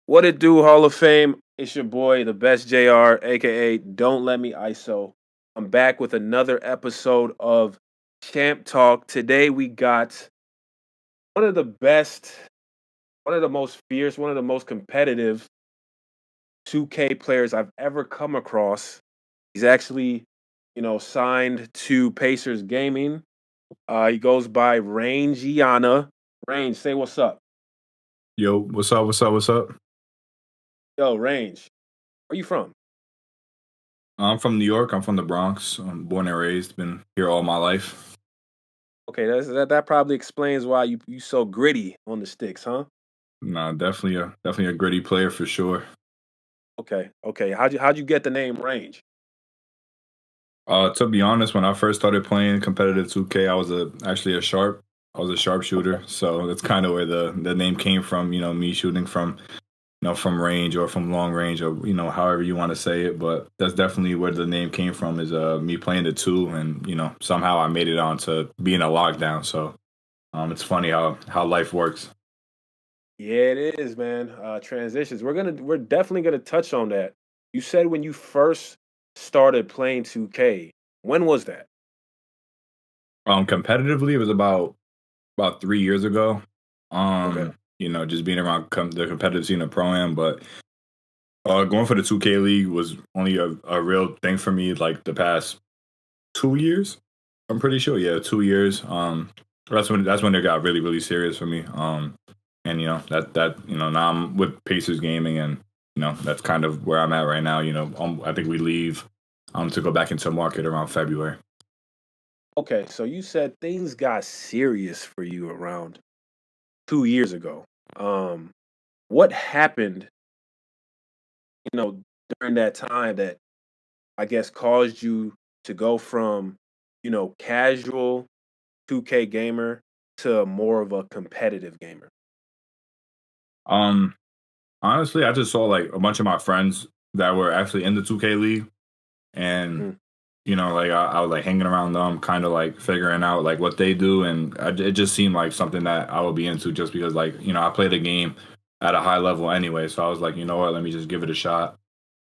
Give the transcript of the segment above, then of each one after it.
What it do, Hall of Fame? It's your boy, the best JR, aka Don't Let Me ISO. I'm back with another episode of Champ Talk. Today we got one of the best, one of the most fierce, one of the most competitive 2K players I've ever come across. He's actually, signed to Pacers Gaming. He goes by Rangeiana. Range, say what's up. Yo, what's up? What's up? What's up? Yo, Range, where you from? I'm from New York. I'm from the Bronx. I'm born and raised. Been here all my life. Okay, that probably explains why you so gritty on the sticks, huh? Nah, definitely a gritty player for sure. Okay, okay. How'd you get the name Range? To be honest, when I first started playing competitive 2K, I was actually a sharp. I was a sharpshooter, so that's kind of where the name came from. You know, me shooting from from range or from long range or however you want to say it. But that's definitely where the name came from. Is me playing the two, and somehow I made it on to being a lockdown. So it's funny how life works. Yeah, it is, man. Transitions. We're definitely gonna touch on that. You said when you first started playing 2K. When was that? Competitively, it was about 3 years ago. Okay. Just being around the competitive scene of pro am, but going for the 2K league was only a real thing for me like the past 2 years. I'm pretty sure, yeah, 2 years. That's when it got really serious for me. And that now I'm with Pacers Gaming, and that's kind of where I'm at right now. I think we leave to go back into market around February. Okay, so you said things got serious for you around 2 years ago. Um, what happened, during that time that I guess caused you to go from, casual 2K gamer to more of a competitive gamer? Um, Honestly, I just saw like a bunch of my friends that were actually in the 2K league, and Mhm. like I was like hanging around them, kind of like figuring out like what they do, and it just seemed like something that I would be into, just because like I play the game at a high level anyway. So I was like, you know what, let me just give it a shot.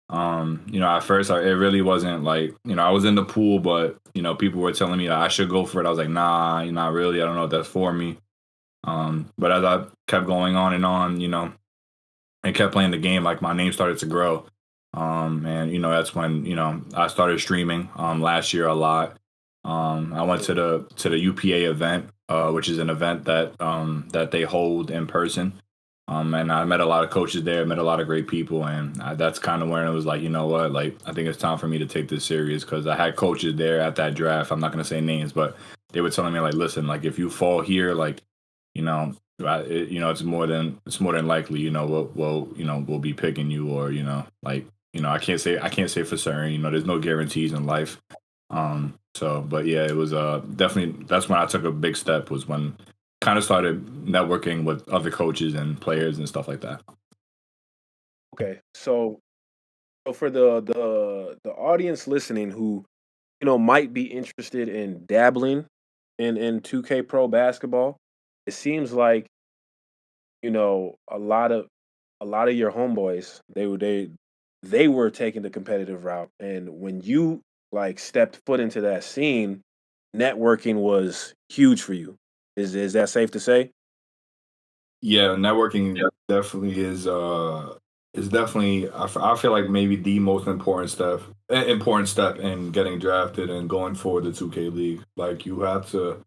At first it really wasn't like I was in the pool, but people were telling me that I should go for it. I was like, nah, not really. I don't know if that's for me. But as I kept going on and on, and kept playing the game, like my name started to grow. And that's when I started streaming last year a lot. I went to Mm. the UPA event, which is an event that they hold in person. And I met a lot of coaches there, met a lot of great people, and that's kind of when it was like, you know what, like I think it's time for me to take this serious, because I had coaches there at that draft. I'm not gonna say names, but they were telling me like, listen, like if you fall here, like you know, it's more than likely, we'll be picking you, or like I can't say for certain. There's no guarantees in life. So, but yeah, it was definitely, that's when I took a big step, was when kind of started networking with other coaches and players and stuff like that. Okay, so for the audience listening who might be interested in dabbling in 2K Pro basketball, it seems like a lot of your homeboys they were taking the competitive route, and when you like stepped foot into that scene, networking was huge for you. Is that safe to say? Yeah, networking definitely, I feel like maybe the most important step in getting drafted and going for the 2K league. Like you have to,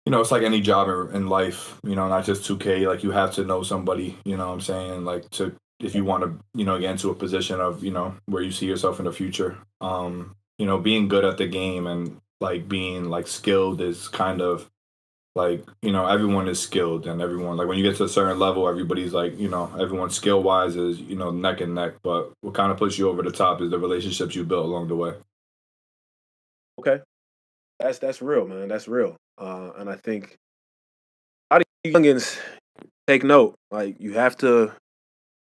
it's like any job in life, not just 2K. Like you have to know somebody, what I'm saying, like to, if you want to, get into a position of, where you see yourself in the future. Being good at the game and like being like skilled is kind of like, everyone is skilled, and everyone, like when you get to a certain level, everybody's like, everyone skill wise is, neck and neck. But what kind of puts you over the top is the relationships you built along the way. Okay, that's real, man. That's real. And I think a lot of you youngins take note. Like you have to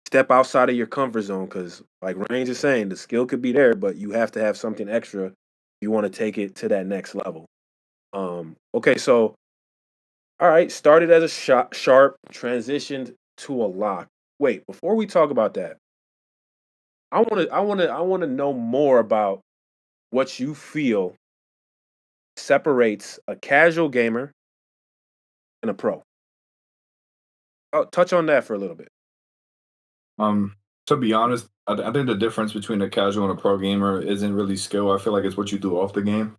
step outside of your comfort zone because, like Range is saying, the skill could be there, but you have to have something extra if you want to take it to that next level. Okay, so all right, started as a sharp, transitioned to a lock. wait, before we talk about that, I want to know more about what you feel separates a casual gamer and a pro. Touch on that for a little bit. Um, to be honest, I think the difference between a casual and a pro gamer isn't really skill. I feel like it's what you do off the game.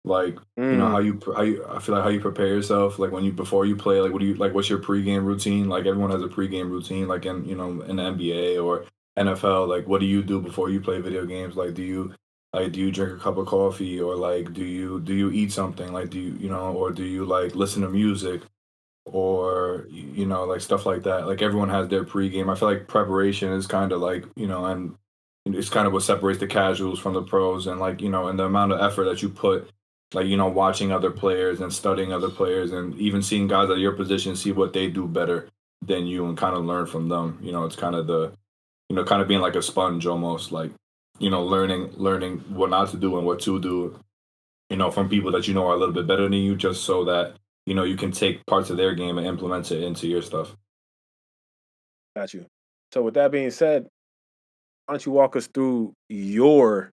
Like, you know, Mm, how you I feel like how you prepare yourself, like when you before you play, like what do you like what's your pregame routine? Like everyone has a pregame routine, like in in the NBA or NFL, like what do you do before you play video games? Like do you drink a cup of coffee, or like do you eat something? Like do you or do you like listen to music, or like stuff like that. Like everyone has their pregame. I feel like preparation is kind of like and it's kind of what separates the casuals from the pros, and like and the amount of effort that you put, like watching other players and studying other players, and even seeing guys at your position, see what they do better than you, and kind of learn from them. It's kind of the kind of being like a sponge almost, like learning what not to do and what to do, from people that are a little bit better than you, just so that you can take parts of their game and implement it into your stuff. got you. So with that being said, why don't you walk us through your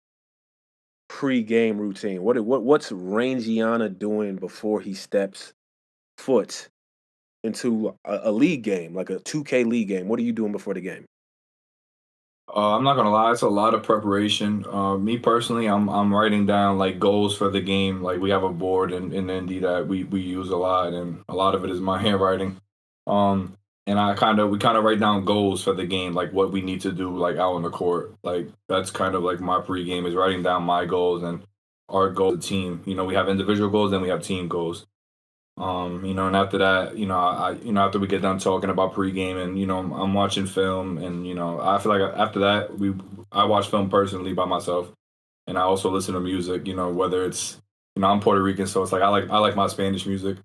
pre-game routine? What's Rangeiana doing before he steps foot into a league game, like a 2K league game? What are you doing before the game? I'm not gonna lie, it's a lot of preparation. Me personally, I'm writing down like goals for the game. Like we have a board in Indy that we use a lot, and a lot of it is my handwriting. Um, and we kind of write down goals for the game, like what we need to do, like out on the court. Like that's kind of like my pregame is writing down my goals and our goals as a team. We have individual goals, then we have team goals. And after that, after we get done talking about pregame, and I'm watching film, and I feel like after that I watch film personally by myself, and I also listen to music. Whether it's I'm Puerto Rican, so it's like I like my Spanish music.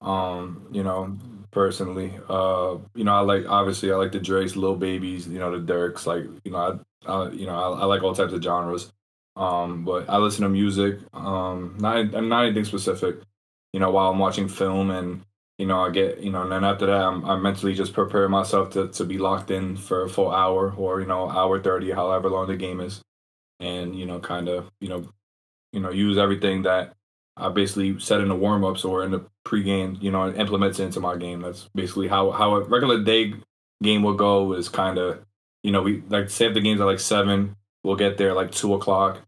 You know, personally, I like obviously I like the Drakes, Lil Babies, the Dirks, like I like all types of genres. But I listen to music, not anything specific. While I'm watching film, and I get and then after that I mentally just prepare myself to be locked in for a full hour, or hour 30, however long the game is, and kind of use everything that I basically said in the warm ups or in the pregame, and implements into my game. That's basically how a regular day game will go. Is kind of we like say if the game's at like 7, we'll get there like 2 o'clock.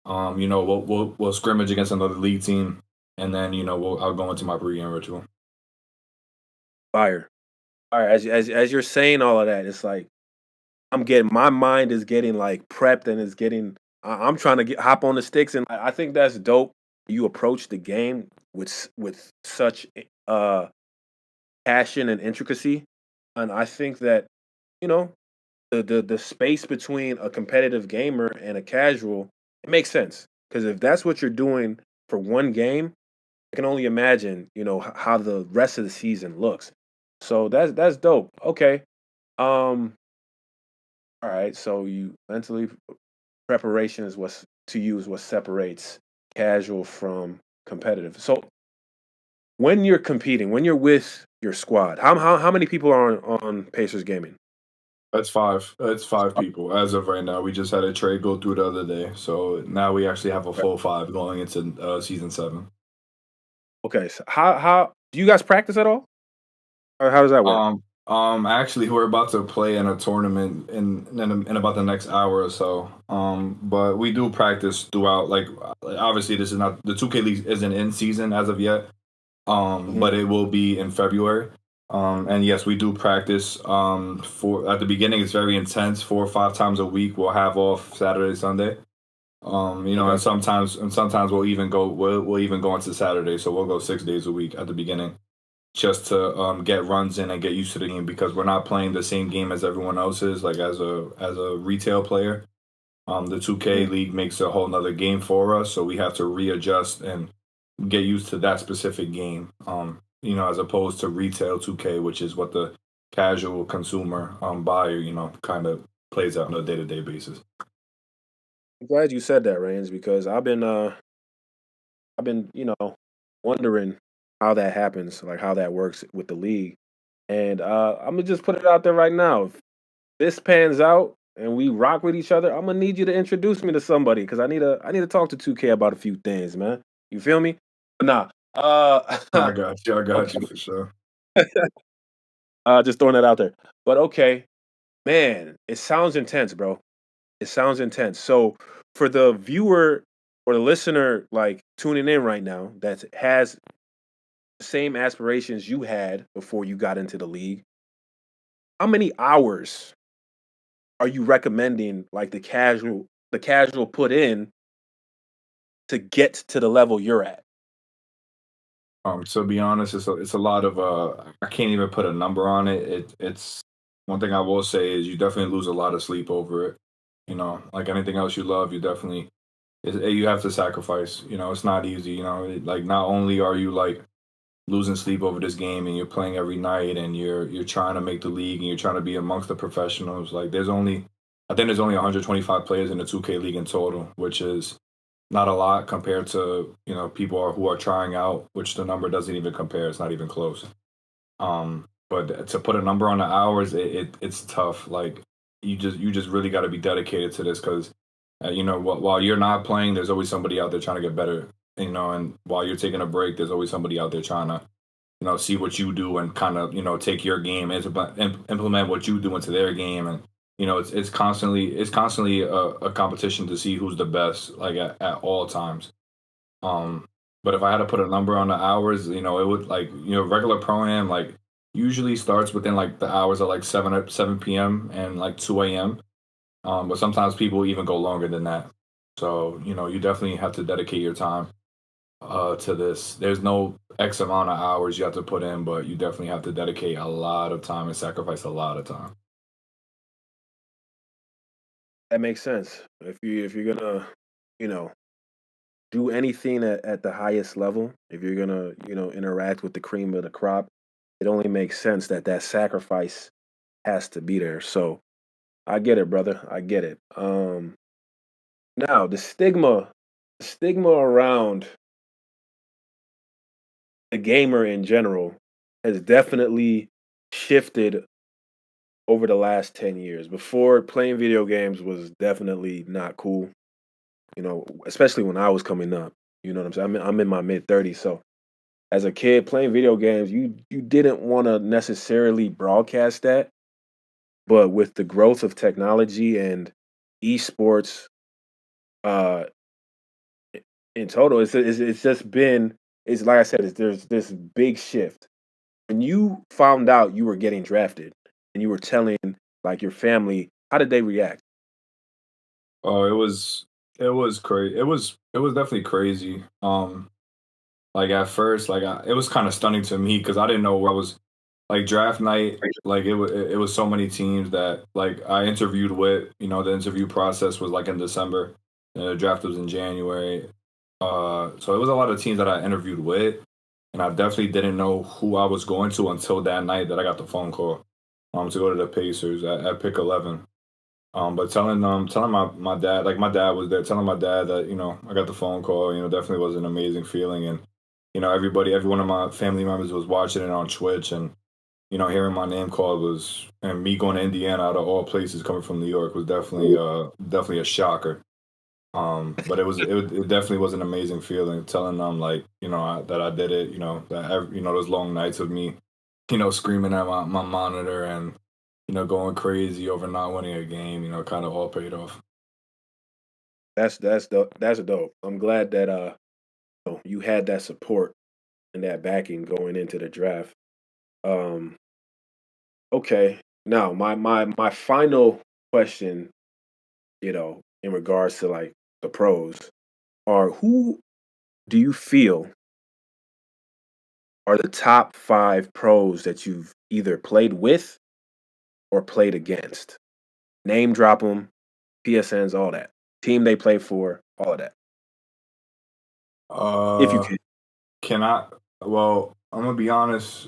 We'll scrimmage against another league team, and then I'll go into my pregame ritual. Fire. All right, as you're saying all of that, it's like I'm getting my mind is getting like prepped and is getting. I'm trying to hop on the sticks, and I think that's dope. You approach the game with such passion and intricacy, and I think that you know the space between a competitive gamer and a casual, it makes sense, because if that's what you're doing for one game, I can only imagine how the rest of the season looks. So that's dope. Okay. Um. All right. So you mentally preparation is what's to you is what separates casual from competitive. So when you're competing, when you're with your squad, how many people are on Pacers Gaming? That's five. That's five people as of right now. We just had a trade go through the other day, so now we actually have a full five going into season 7. Okay. So how do you guys practice at all, or how does that work? Actually, we're about to play in a tournament in about the next hour or so. But we do practice throughout. Like, obviously, this is not the 2K League isn't in season as of yet. Mhm. But it will be in February. And yes, we do practice. For at the beginning, it's very intense. 4 or 5 times a week, we'll have off Saturday, Sunday. Okay. And sometimes we'll even go into Saturday, so we'll go 6 days a week at the beginning, just to get runs in and get used to the game, because we're not playing the same game as everyone else is. Like as a retail player, the 2K Mhm. league makes a whole nother game for us, so we have to readjust and get used to that specific game. As opposed to retail 2K, which is what the casual consumer buyer, kind of plays out on a day to day basis. I'm glad you said that, Rains, because I've been wondering how that happens, like how that works with the league. And I'm gonna just put it out there right now. this pans out and we rock with each other, I'm gonna need you to introduce me to somebody because I need to talk to 2K about a few things, man. You feel me? But nah. I got you. I got you Okay. for sure. Just throwing that out there. But okay, man, it sounds intense, bro. It sounds intense. So for the viewer or the listener like tuning in right now that has the same aspirations you had before you got into the league, how many hours are you recommending like the casual put in to get to the level you're at? To be honest, it's a lot of I can't even put a number on it. It's one thing I will say is you definitely lose a lot of sleep over it. You know, like anything else you love, you definitely you have to sacrifice. You know, it's not easy. You know, like not only are you like losing sleep over this game and you're playing every night and you're trying to make the league and you're trying to be amongst the professionals. Like I think there's only 125 players in the 2K league in total, which is not a lot compared to people who are trying out, which the number doesn't even compare. It's not even close. But to put a number on the hours, it's tough. Like you just really got to be dedicated to this because while you're not playing, there's always somebody out there trying to get better. And while you're taking a break, there's always somebody out there trying to see what you do and kind of take your game and implement what you do into their game. And it's constantly a competition to see who's the best, like at all times. um but if I had to put a number on the hours, it would, like, regular pro-am like usually starts within like the hours of like 7 p.m. and like 2 a.m. But sometimes people even go longer than that. So you definitely have to dedicate your time to this. There's no X amount of hours you have to put in, but you definitely have to dedicate a lot of time and sacrifice a lot of time. That makes sense. If you're gonna, you know, do anything at the highest level, if you're gonna, interact with the cream of the crop, it only makes sense that that sacrifice has to be there. So I get it, brother. I get it. Now the stigma around the gamer in general has definitely shifted over the last 10 years. Before, playing video games was definitely not cool, especially when I was coming up. You know what I'm saying? I'm in my mid 30s, so as a kid playing video games, you didn't want to necessarily broadcast that, but with the growth of technology and esports, uh, in total, it's just been, it's like I said, there's this big shift. When you found out you were getting drafted and you were telling like your family, how did they react? Oh, it was crazy. It was definitely crazy. Like at first, like it was kind of stunning to me because I didn't know where I was. Like draft night, like it was so many teams that like I interviewed with. The interview process was like in December, and the draft was in January. So it was a lot of teams that I interviewed with, and I definitely didn't know who I was going to until that night that I got the phone call, to go to the Pacers at pick 11. But telling my dad, like my dad was there, telling my dad that I got the phone call, definitely was an amazing feeling. And every one of my family members was watching it on Twitch, and hearing my name called was, and me going to Indiana out of all places coming from New York was definitely a shocker. But it definitely was an amazing feeling telling them, like, that I did it. That those long nights of me, screaming at my monitor and going crazy over not winning a game. Kind of all paid off. That's dope. I'm glad that you had that support and that backing going into the draft. Um, okay. Now my final question, in regards to like the pros, are who do you feel are the top 5 pros that you've either played with or played against? Name drop them, PSNs, all that. Team they play for, all of that. If you Uh, can. can I? Well, I'm gonna be honest.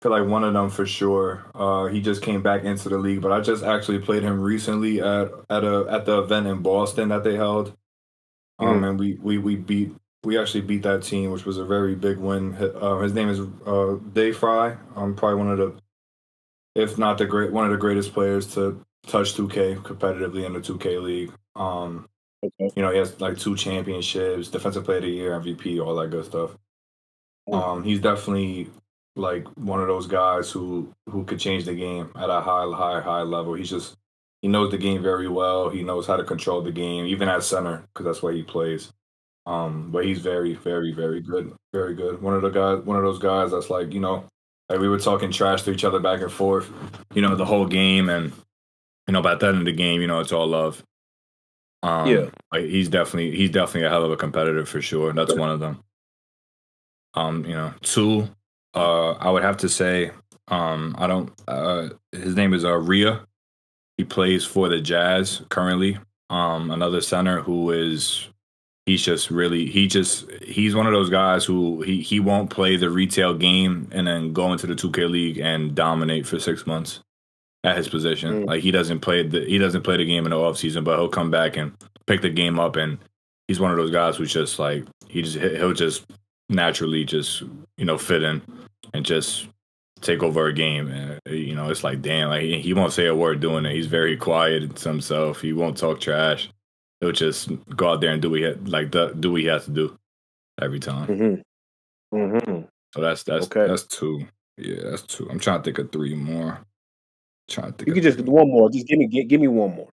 Feel like one of them for sure. He just came back into the league, but I just actually played him recently at the event in Boston that they held. Mhm. And we actually beat that team, which was a very big win. His name is Day Fry. Probably one of the if not one of the greatest players to touch 2K competitively in the 2K league. Okay. He has like 2 championships, Defensive Player of the Year, MVP, all that good stuff. Mm. He's definitely like one of those guys who could change the game at a high level. He knows the game very well. He knows how to control the game, even at center, because that's where he plays. But he's very, very, very good. Very good. One of those guys that's like we were talking trash to each other back and forth, the whole game, and by the end of the game, it's all love. Yeah. Like he's definitely a hell of a competitor for sure. That's one of them. Two, I would have to say, I don't. His name is Rhea. He plays for the Jazz currently. Another center who is he's one of those guys who he won't play the retail game and then go into the 2K league and dominate for 6 months at his position. Mm. Like he doesn't play the game in the off season, but he'll come back and pick the game up. And he's one of those guys who's just like he'll just naturally just fit in and just take over a game. And it's like damn, like he won't say a word doing it. He's very quiet to himself. He won't talk trash. He'll just go out there and do what he has to do every time. Mhm. Mhm. So that's that's Okay. that's two. Yeah, that's two. I'm trying to think of three more. Trying to think You of could just three do more. one more. Just give me one more.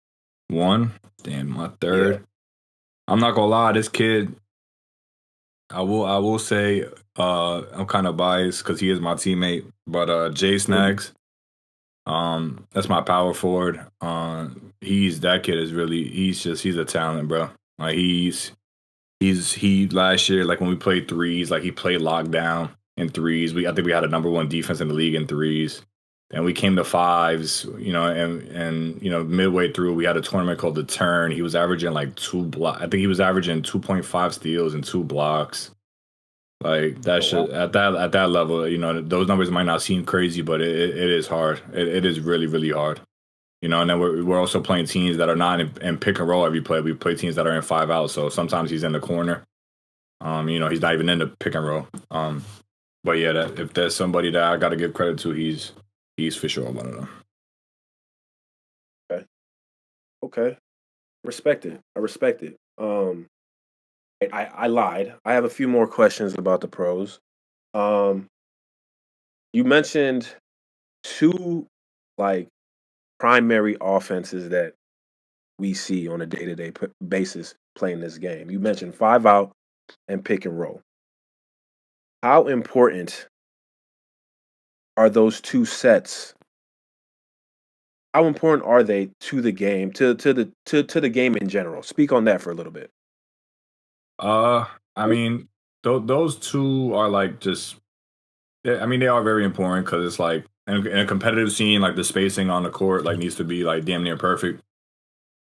One. Damn, my Yeah. third. I'm not gonna lie, this kid. I will say I'm kind of biased because he is my teammate, but Jay Mhm. Snags. That's my power forward. That kid is really he's a talent, bro. Like he last year, like when we played threes, like he played lockdown in threes. I think we had a number one defense in the league in threes. And we came to fives, and midway through we had a tournament called the Turn. He was averaging like I think he was averaging 2.5 steals and 2 blocks. Like that Oh wow. should at that level, those numbers might not seem crazy, but it is hard. It is really, really hard. And then we're also playing teams that are not in pick and roll every play. We play teams that are in 5 out. So sometimes he's in the corner. He's not even in the pick and roll. But yeah, if there's somebody that I got to give credit to, he's for sure one of them. Okay. Okay. Respect it. I respect it. I lied. I have a few more questions about the pros. Um, you mentioned two like primary offenses that we see on a day-to-day basis playing this game. You mentioned 5 out and pick and roll. How important are those two sets? How important are they to the game, to the game in general? Speak on that for a little bit. Uh, I mean, those two are like just. I mean, they are very important because it's like in a competitive scene, like the spacing on the court like needs to be like damn near perfect.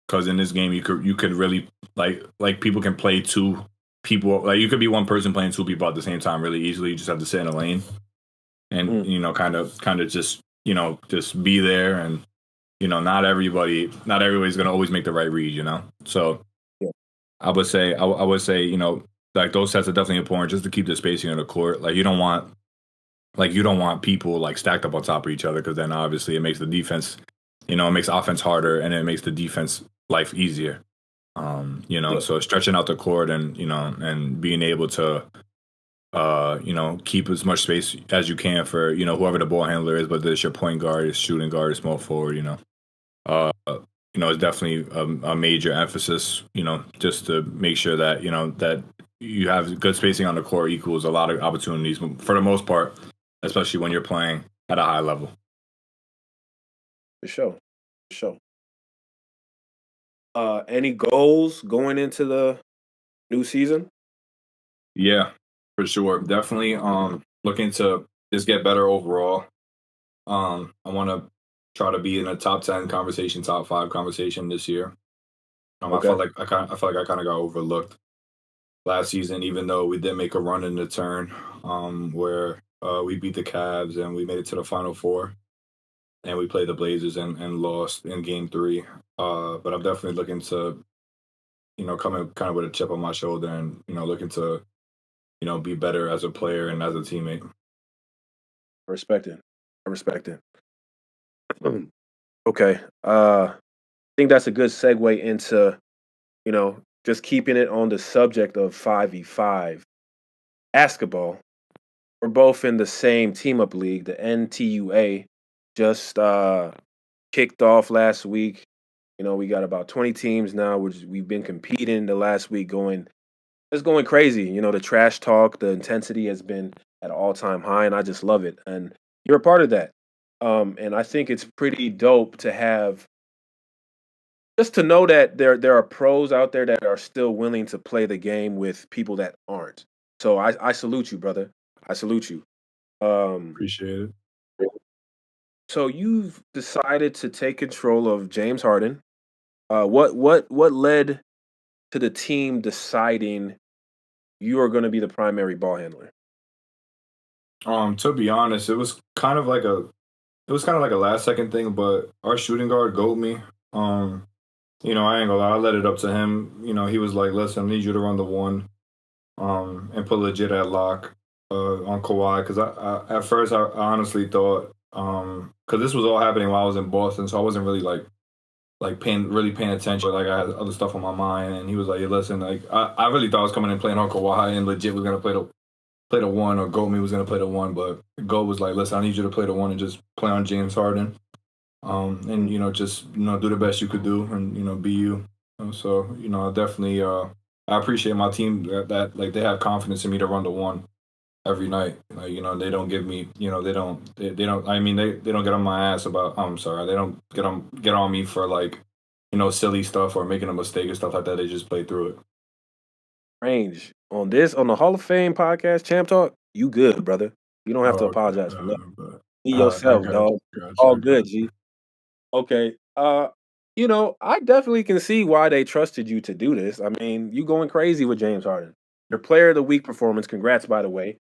Because in this game, you could really like people can play two people. Like you could be one person playing two people at the same time really easily. You just have to sit in a lane and Mm, kind of just be there. And not everybody's gonna always make the right read. So yeah, I would say like those sets are definitely important just to keep the spacing on the court. Like you don't want people like stacked up on top of each other because then obviously it makes the defense, it makes offense harder and it makes the defense life easier. yeah, So stretching out the court and being able to keep as much space as you can for whoever the ball handler is, whether it's your point guard, your shooting guard, your small forward. It's definitely a major emphasis. Just to make sure that that you have good spacing on the court equals a lot of opportunities for the most part, especially when you're playing at a high level. for sure, for sure. Any goals going into the new season? Yeah, for sure. Definitely looking to just get better overall. I want to try to be in a top 10 conversation, top 5 conversation this year. I Okay, felt like I kind of got overlooked last season, even though we did make a run in the turn, where we beat the Cavs and we made it to the Final Four, and we played the Blazers and lost in Game 3. But I'm definitely looking to coming kind of with a chip on my shoulder and looking to be better as a player and as a teammate. I respect it. I respect it. Okay. I think that's a good segue into, just keeping it on the subject of 5v5 basketball. We're both in the same team up league, the N.T.U.A. Just kicked off last week. We got about 20 teams now, which we've been competing the last week it's going crazy. The trash talk, the intensity has been at an all-time high, and I just love it. And you're a part of that. And I think it's pretty dope to have just to know that there are pros out there that are still willing to play the game with people that aren't. So I salute you, brother. I salute you. Um, Appreciate it. so you've decided to take control of James Harden. What led to the team deciding you are going to be the primary ball handler? To be honest, it was kind of like a last second thing, but our shooting guard goat me. I ain't gonna lie, I let it up to him. He was like, "Listen, I need you to run the one, and put legit at lock, on Kawhi." Because at first I honestly thought, because this was all happening while I was in Boston, so I wasn't really like paying attention. Like I had other stuff on my mind, and he was like, "Hey, listen, like I really thought I was coming in playing on Kawhi and legit was gonna play the one, or Goat me was gonna play the one, but Goat was like, listen, I need you to play the one and just play on James Harden, and just do the best you could do, and be you. So I definitely I appreciate my team that like they have confidence in me to run the one every night. Like, they don't give me, they don't. I mean, they don't get on my ass about. I'm sorry, they don't get on me for like, silly stuff or making a mistake and stuff like that. They just play through it. Range on the Hall of Fame podcast, Champ Talk. You good, brother? You don't have to Oh, okay. apologize for nothing. But Be I yourself, got dog. you. Got you. All I got good, G. Okay. I definitely can see why they trusted you to do this. I mean, you going crazy with James Harden. Your player of the week performance, congrats by the way.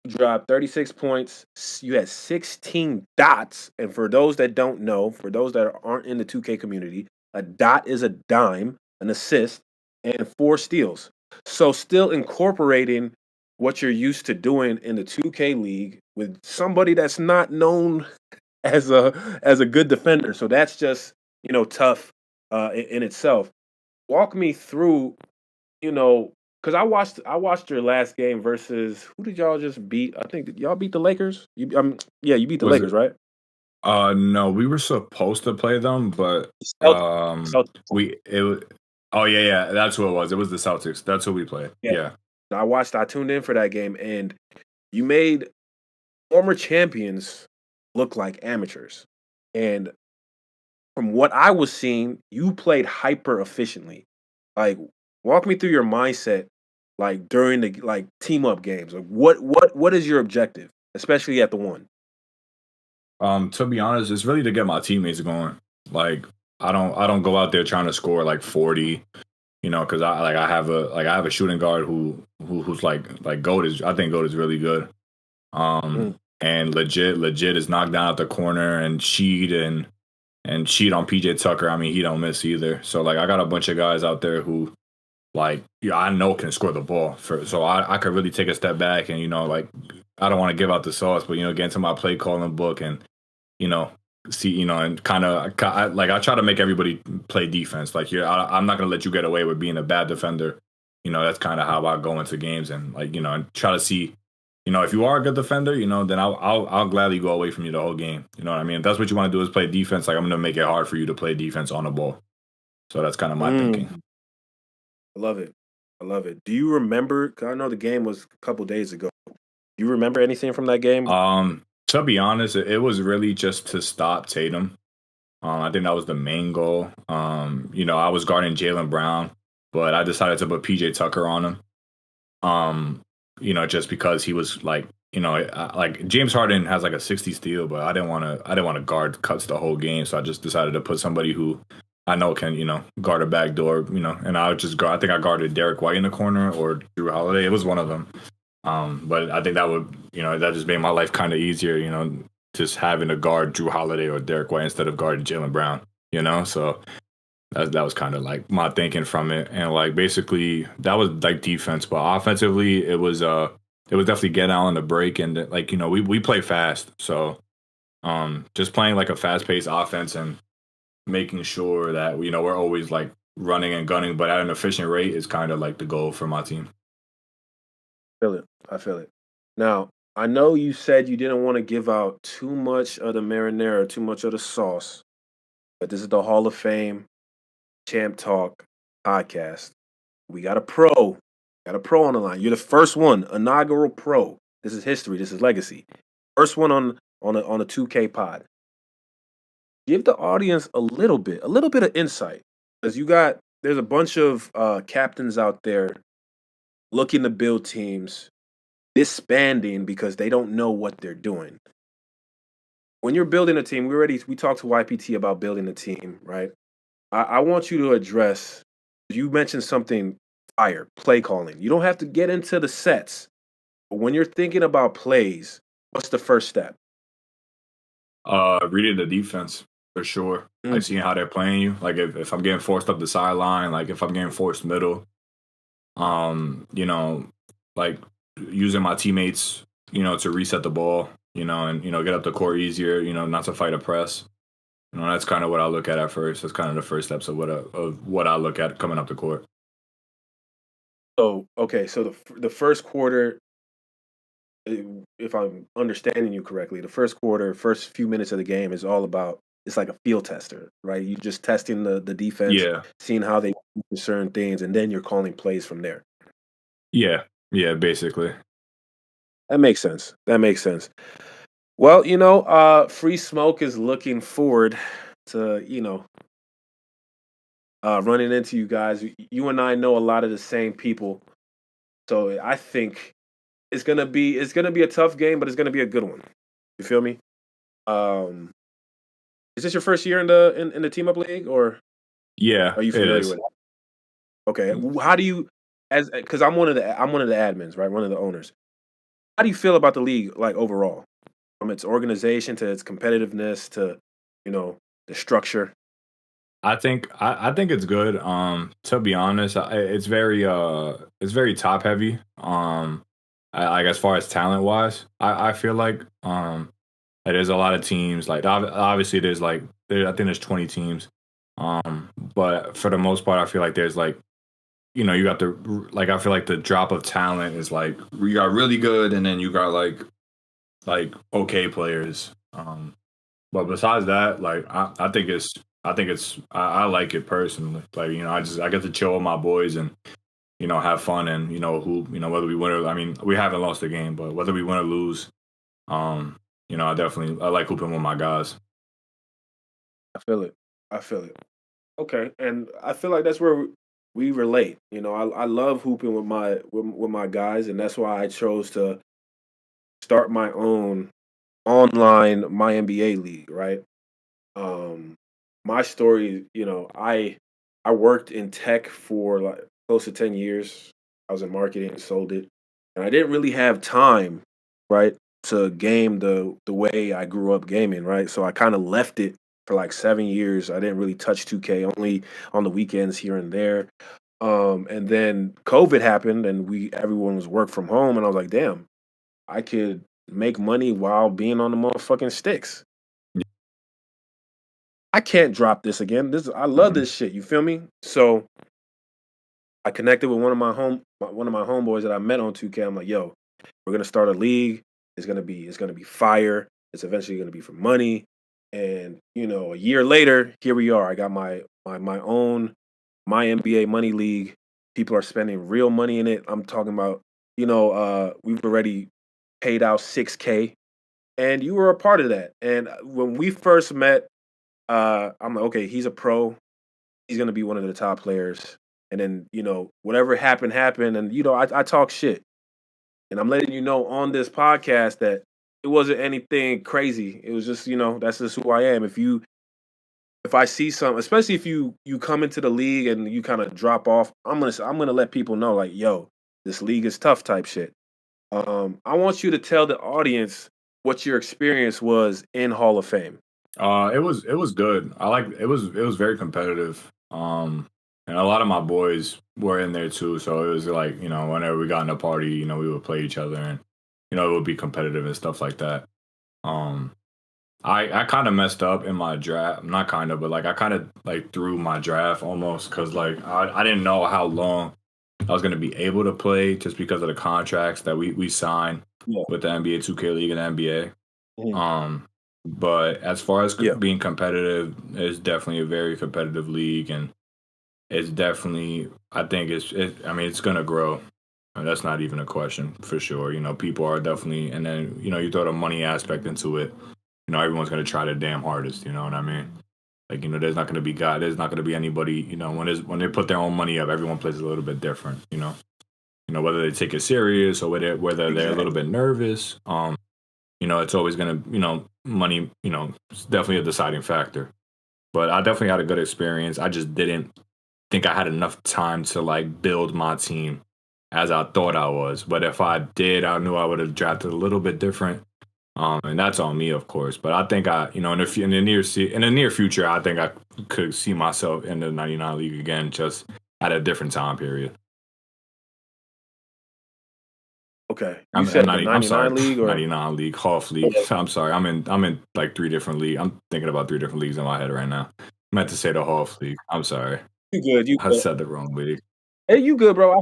You dropped 36 points. You had 16 dots. And for those that don't know, for those that aren't in the 2K community, a dot is a dime, an assist, and 4 steals. So still incorporating what you're used to doing in the 2K league with somebody that's not known as a good defender. So that's just tough in itself. Walk me through, because I watched your last game versus who did y'all just beat? I think y'all beat the Lakers. Yeah, you beat the Was Lakers, it? right? No, we were supposed to play them, but Celtics. Celtics. we it. Oh yeah, yeah, that's who it was. It was the Celtics. That's who we played. Yeah, Yeah. I tuned in for that game, and you made former champions look like amateurs. And from what I was seeing, you played hyper efficiently. Like, walk me through your mindset, like during the team up games. Like, what is your objective, especially at the one? To be honest, it's really to get my teammates going. Like I don't go out there trying to score like 40, because I have a shooting guard who's like Goat is. I think Goat is really good. Mm, And legit is knocked down at the corner and cheat on PJ Tucker. I mean, he don't miss either. So like I got a bunch of guys out there who like I know can score the ball so I could really take a step back and like I don't want to give out the sauce, but get into my play calling book and you know see and kind of like I try to make everybody play defense. Like I'm not gonna let you get away with being a bad defender. That's kind of how I go into games and like and try to see. If you are a good defender, then I'll gladly go away from you the whole game. You know what I mean? If that's what you want to do is play defense, like I'm gonna make it hard for you to play defense on the ball. So that's kind of my thinking. mm. I love it. I love it. Do you remember? 'Cause I know the game was a couple days ago. Do you remember anything from that game? To be honest, it was really just to stop Tatum. I think that was the main goal. I was guarding Jalen Brown, but I decided to put PJ Tucker on him. Just because he was like, like James Harden has like a 60 steal, but I didn't want to guard cuts the whole game, so I just decided to put somebody who I know can, guard a back door, and I would just guard. I think I guarded Derek White in the corner or Drew Holiday. It was one of them. But I think that would, that just made my life kind of easier, just having to guard Drew Holiday or Derek White instead of guarding Jalen Brown, So that was kind of like my thinking from it. And like basically that was like defense, but offensively it was definitely get out on the break and like, we play fast. So Just playing like a fast paced offense and making sure that we're always like running and gunning, but at an efficient rate is kind of like the goal for my team. Feel it. I feel it. Now, I know you said you didn't want to give out too much of the marinara, too much of the sauce, but this is the Hall of Fame Champ Talk podcast. We got a pro. Got a pro on the line. You're the first one, inaugural pro. This is history. This is legacy. First one on a 2K pod. Give the audience a little bit of insight, because there's a bunch of captains out there looking to build teams, disbanding because they don't know what they're doing. When you're building a team, we talked to YPT about building a team, right? I want you to address. You mentioned something fire, play calling. You don't have to get into the sets, but when you're thinking about plays, what's the first step? Reading the defense for sure. Like Mm. seeing how they're playing you. Like if I'm getting forced up the sideline, like if I'm getting forced middle, you know, like using my teammates, to reset the ball, and get up the court easier, not to fight a press. That's kind of what I look at first. That's kind of the first steps of what I look at coming up the court. So okay, so the first quarter, if I'm understanding you correctly, the first quarter, first few minutes of the game is all about, it's like a field tester, right? You just testing the defense, Yeah, seeing how they do certain things, and then you're calling plays from there. yeah, yeah. Basically, That makes sense. That makes sense. Well, Free Smoke is looking forward to, running into you guys. You and I know a lot of the same people, so I think it's gonna be a tough game, but it's gonna be a good one. You feel me? Um, is this your first year in the team up league, or yeah, are you it familiar is. with it? Okay, how do you, as because I'm one of the admins, right? One of the owners. How do you feel about the league, like overall, from its organization to its competitiveness to, you know, the structure? I think it's good. To be honest, it's very top heavy. Like as far as talent wise, I feel like there's a lot of teams. Like obviously I think there's 20 teams. But for the most part, I feel like there's like you got the like I feel like the drop of talent is like you got really good, and then you got like okay players. But besides that, like I like it personally. Like I get to chill with my boys and have fun, and whether we win or, I mean, we haven't lost a game, but whether we win or lose, um I like hooping with my guys. I feel it. I feel it. Okay, and I feel like that's where we relate. I love hooping with my guys, and that's why I chose to start my own online my NBA league. Right. Um, my story, I worked in tech for like close to 10 years. I was in marketing and sold it, and I didn't really have time, right, to game the way I grew up gaming, right. So I kind of left it for like 7 years. I didn't really touch 2K, only on the weekends here and there. And then COVID happened, and everyone was work from home, and I was like, damn, I could make money while being on the motherfucking sticks. I can't drop this again. I love Mhm. this shit. You feel me? So I connected with one of my homeboys that I met on 2K. I'm like, yo, we're gonna start a league. It's gonna be fire. It's eventually gonna be for money. And a year later, here we are. I got my own my NBA money league. People are spending real money in it. I'm talking about, we've already paid out 6K, and you were a part of that. And when we first met, I'm like, okay, he's a pro. He's gonna be one of the top players. And then, whatever happened, happened. And I talk shit. And I'm letting you know on this podcast that it wasn't anything crazy. It was just, that's just who I am. If I see some, especially if you come into the league and you kind of drop off, I'm gonna let people know, like, yo, this league is tough type shit. I want you to tell the audience what your experience was in Hall of Fame. It was good. It was very competitive. And a lot of my boys were in there too, so it was like whenever we got in a party, we would play each other, and it would be competitive and stuff like that. Um, I kind of messed up in my draft. Not kind of, but like I kind of like threw my draft almost because like I didn't know how long I was going to be able to play just because of the contracts that we signed Yeah. with the NBA 2K League and the NBA. Mhm. But as far as Yeah. being competitive, it's definitely a very competitive league, and it's definitely I think I mean it's going to grow. That's not even a question for sure. You know, people are definitely, and then you throw the money aspect into it. Everyone's going to try their damn hardest. You know what I mean? Like, there's not going to be anybody. When they put their own money up, everyone plays a little bit different. Whether they take it serious or whether they're a little Exactly. bit nervous. It's always going to, money. It's definitely a deciding factor. But I definitely had a good experience. I just didn't think I had enough time to like build my team as I thought I was. But if I did, I knew I would have drafted a little bit different. And that's on me, of course. But I think in the near future, I think I could see myself in the 99 league again, just at a different time period. Okay. You said the I'm sorry, 99 league or 99 league, half league. I'm sorry, I'm in like three different leagues. I'm thinking about three different leagues in my head right now. I meant to say the half league. I'm sorry, you good, you I good. said the wrong league. Hey, you good, bro.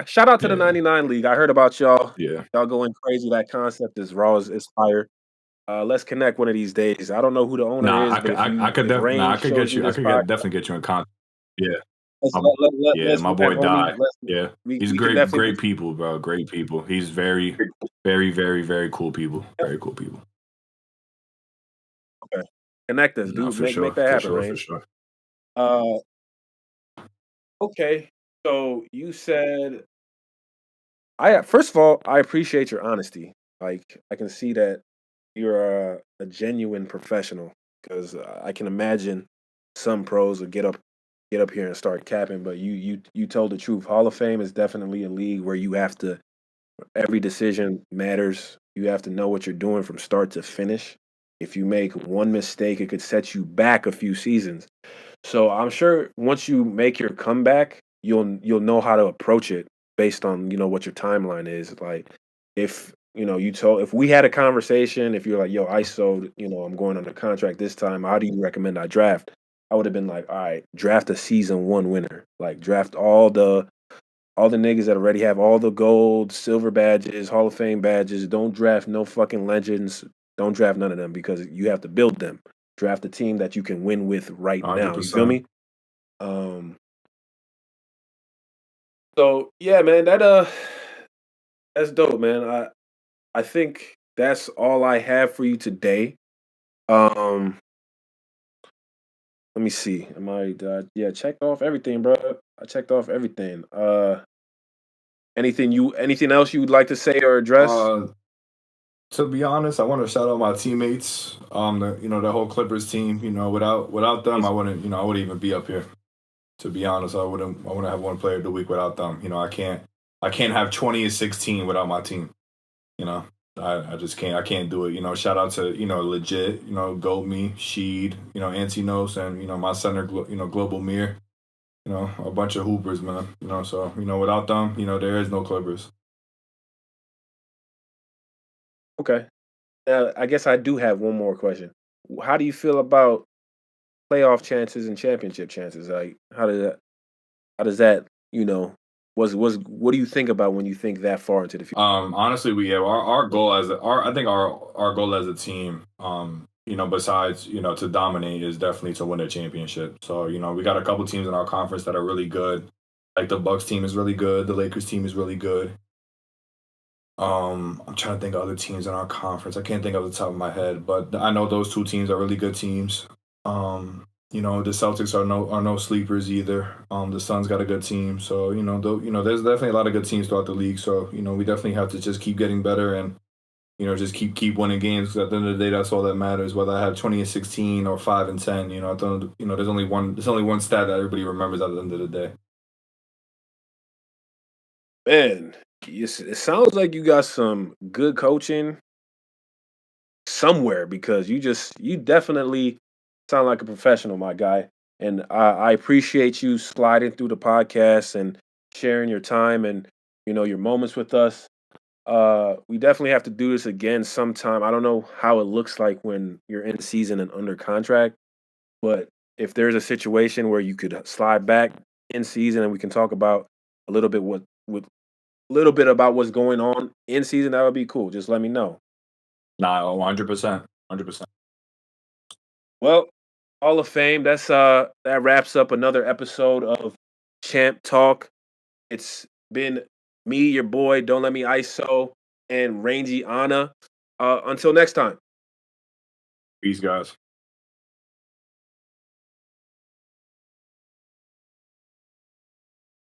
Shout out to the Yeah, 99 league. I heard about y'all. yeah. Y'all going crazy. That concept is raw as fire. Let's connect one of these days. I don't know who the owner Nah, is, but I could if I Range could shows get you you. I this could podcast, definitely get you in contact. Yeah, let's my, yeah. let's My connect, boy homie. died. Yeah, he's We can definitely great people, bro. Great people. He's very, very cool people. yeah, Very cool people. okay. Connect us, No, dude. for sure, Make that for happen, sure, for Range. sure. Uh, okay. So you said I first of all, I appreciate your honesty. Like I can see that you're a genuine professional because I can imagine some pros would get up here and start capping, but you told the truth. Hall of Fame is definitely a league where you have to every decision matters. You have to know what you're doing from start to finish. If you make one mistake, it could set you back a few seasons. So I'm sure once you make your comeback, you'll know how to approach it based on what your timeline is. Like if you told if we had a conversation, if you're like, yo, ISO, I'm going on a contract this time. How do you recommend I draft? I would have been like, all right, draft a season one winner. Like draft all the niggas that already have all the gold, silver badges, Hall of Fame badges. Don't draft no fucking legends. Don't draft none of them because you have to build them. Draft a team that you can win with right Hundred now. You feel percent. me? So yeah, man, that's dope, man. I think that's all I have for you today. Um, let me see. Am I yeah, checked off everything, bro. I checked off everything. Anything else you would like to say or address? Uh, to be honest, I want to shout out my teammates. The whole Clippers team. Without them, Yes. I wouldn't even be up here. To be honest, I wouldn't have one player of the week without them. I can't have 20 and 16 without my team. You know, I just can't. I can't do it. Shout out to legit. Goat Me, Sheed. N.T.U.A, and my center. Global Mirror. A bunch of hoopers, man. So without them, there is no Clippers. Okay. I guess I do have one more question. How do you feel about playoff chances and championship chances? Like, how does that, was what do you think about when you think that far into the future? Honestly, we have our goal as I think our goal as a team, besides to dominate is definitely to win a championship. So we got a couple teams in our conference that are really good. Like the Bucks team is really good. The Lakers team is really good. I'm trying to think of other teams in our conference. I can't think of the top of my head, but I know those two teams are really good teams. The Celtics are no sleepers either. The Suns got a good team, so there's definitely a lot of good teams throughout the league. So we definitely have to just keep getting better and just keep winning games. 'Cause at the end of the day, that's all that matters. Whether I have 20 and 16 or 5 and 10, I don't, there's only one stat that everybody remembers at the end of the day. Man, it sounds like you got some good coaching somewhere because you definitely sound like a professional, my guy. And I appreciate you sliding through the podcast and sharing your time and your moments with us. We definitely have to do this again sometime. I don't know how it looks like when you're in season and under contract, but if there's a situation where you could slide back in season and we can talk about a little bit what with a little bit about what's going on in season, that would be cool. Just let me know. Nah, 100%, 100%. Well, Hall of Fame. That wraps up another episode of Champ Talk. It's been me, your boy, Don't Let Me ISO, and Rangeiana. Until next time. Peace, guys.